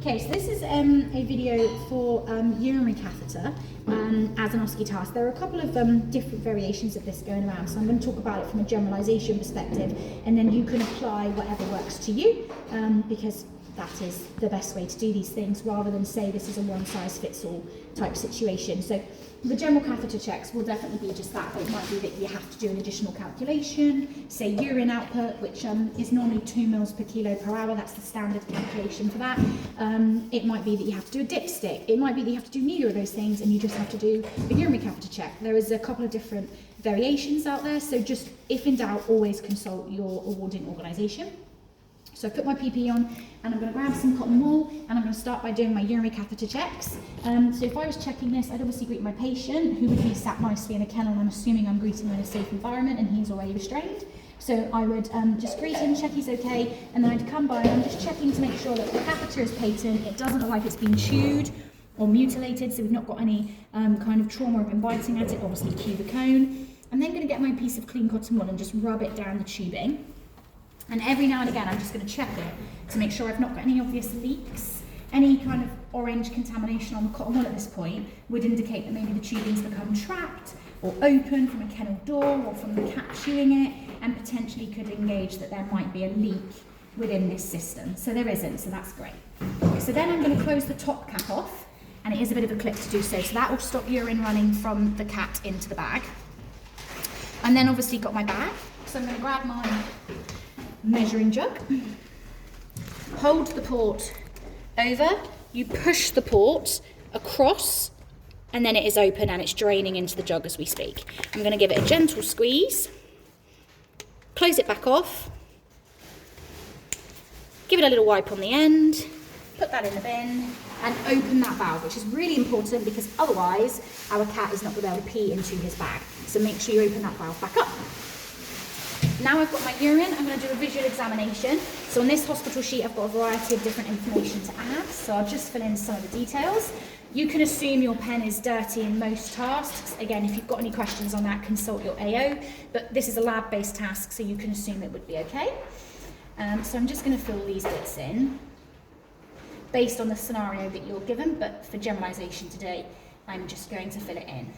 Okay, so this is a video for urinary catheter as an OSCE task. There are a couple of different variations of this going around, so I'm going to talk about it from a generalisation perspective, and then you can apply whatever works to you, because that is the best way to do these things, rather than say this is a one-size-fits-all type situation. So the general catheter checks will definitely be just that, but it might be that you have to do an additional calculation, say urine output, which is normally 2 mils per kilo per hour, that's the standard calculation for that. It might be that you have to do a dipstick, it might be that you have to do neither of those things and you just have to do a urinary catheter check. There is a couple of different variations out there, so just, if in doubt, always consult your awarding organisation. So I've put my PPE on and I'm going to grab some cotton wool and I'm going to start by doing my urinary catheter checks. So if I was checking this, I'd obviously greet my patient who would be sat nicely in a kennel. I'm assuming I'm greeting him in a safe environment and he's already restrained. So I would just greet him, check he's okay, and then I'd come by and I'm just checking to make sure that the catheter is patent, it doesn't look like it's been chewed or mutilated, so we've not got any kind of trauma or been biting at it, obviously cue the cone. I'm then going to get my piece of clean cotton wool and just rub it down the tubing. And every now and again, I'm just going to check it to make sure I've not got any obvious leaks. Any kind of orange contamination on the cotton wool at this point would indicate that maybe the tubing's become trapped or open from a kennel door or from the cat chewing it, and potentially could engage that there might be a leak within this system. So there isn't, so that's great. So then I'm going to close the top cap off, and it is a bit of a clip to do so. So that will stop urine running from the cat into the bag. And then obviously got my bag. So I'm going to grab my measuring jug, hold the port over, you push the port across, and then it is open and it's draining into the jug as we speak. I'm going to give it a gentle squeeze, close it back off, give it a little wipe on the end, put that in the bin, and open that valve, which is really important because otherwise our cat is not going to be able to pee into his bag. So make sure you open that valve back up. Now I've got my urine, I'm going to do a visual examination. So on this hospital sheet I've got a variety of different information to add, so I'll just fill in some of the details. You can assume your pen is dirty in most tasks. Again, if you've got any questions on that, consult your AO, but this is a lab-based task, so you can assume it would be okay. So I'm just going to fill these bits in based on the scenario that you're given, but for generalisation today, I'm just going to fill it in.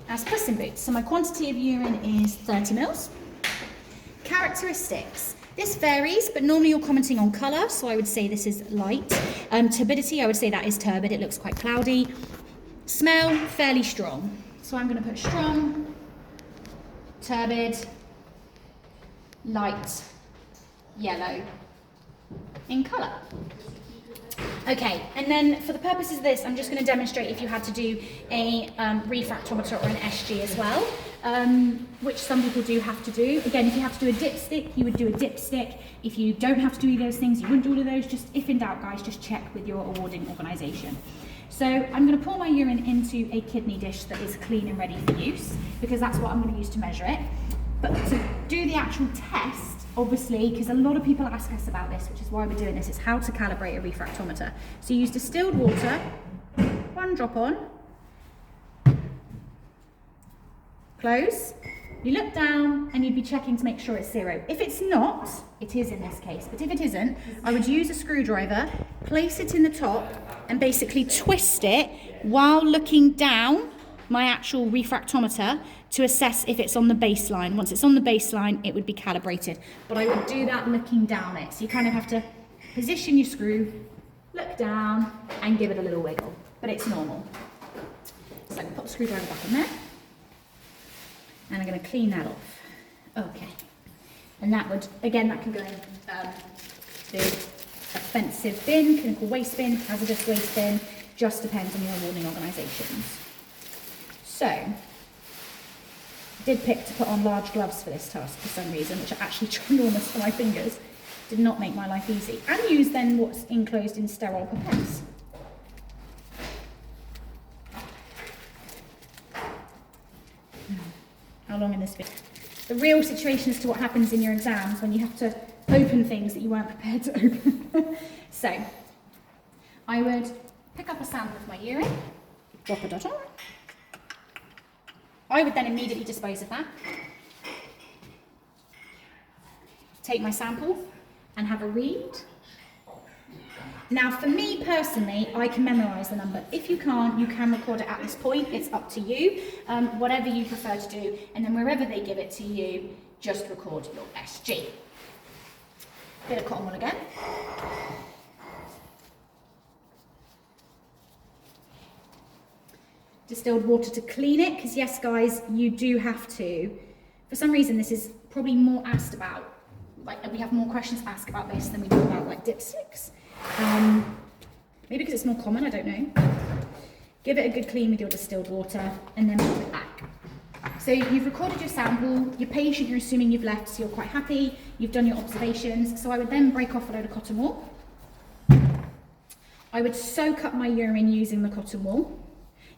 As Puss in Boots, so my quantity of urine is 30 mils. Characteristics. This varies, but normally you're commenting on colour, so I would say this is light. Turbidity, I would say that is turbid, it looks quite cloudy. Smell, fairly strong. So I'm going to put strong, turbid, light, yellow in colour. Okay, and then for the purposes of this, I'm just going to demonstrate if you had to do a refractometer or an SG as well, which some people do have to do. Again, if you have to do a dipstick, you would do a dipstick. If you don't have to do those things, you wouldn't do all of those. Just, if in doubt, guys, just check with your awarding organisation. So I'm going to pour my urine into a kidney dish that is clean and ready for use, because that's what I'm going to use to measure it. But to do the actual test, obviously, because a lot of people ask us about this, which is why we're doing this, is how to calibrate a refractometer. So you use distilled water, 1 drop on, close, you look down and you'd be checking to make sure it's 0. If it's not, it is in this case, but if it isn't, I would use a screwdriver, place it in the top and basically twist it while looking down my actual refractometer to assess if it's on the baseline. Once it's on the baseline, it would be calibrated. But I would do that looking down it. So you kind of have to position your screw, look down, and give it a little wiggle. But it's normal. So I can put the screwdriver back in there. And I'm going to clean that off. Okay. And that would, again, that can go in the offensive bin, clinical waste bin, hazardous waste bin. Just depends on your awarding organisations. So, I did pick to put on large gloves for this task for some reason, which are actually ginormous for my fingers. Did not make my life easy. And use then what's enclosed in sterile pipettes. How long in this video? The real situation as to what happens in your exams when you have to open things that you weren't prepared to open. So, I would pick up a sample of my urine, drop a dot on. I would then immediately dispose of that. Take my sample and have a read. Now, for me personally, I can memorise the number. If you can't, you can record it at this point. It's up to you, whatever you prefer to do. And then wherever they give it to you, just record your SG. Bit of cotton wool again. Distilled water to clean it, because yes, guys, you do have to. For some reason, this is probably more asked about. Like, we have more questions asked about this than we do about like dipsticks. Maybe because it's more common, I don't know. Give it a good clean with your distilled water and then put it back. So you've recorded your sample, your patient you're assuming you've left, so you're quite happy, you've done your observations. So I would then break off a load of cotton wool. I would soak up my urine using the cotton wool.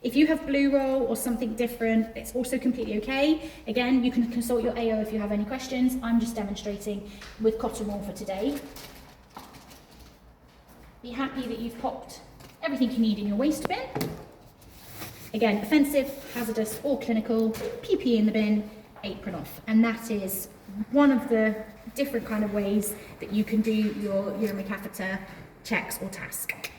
If you have blue roll or something different, it's also completely okay. Again, you can consult your AO if you have any questions. I'm just demonstrating with cotton wool for today. Be happy that you've popped everything you need in your waste bin. Again, offensive, hazardous or clinical, PPE in the bin, apron off. And that is one of the different kind of ways that you can do your urinary catheter checks or task.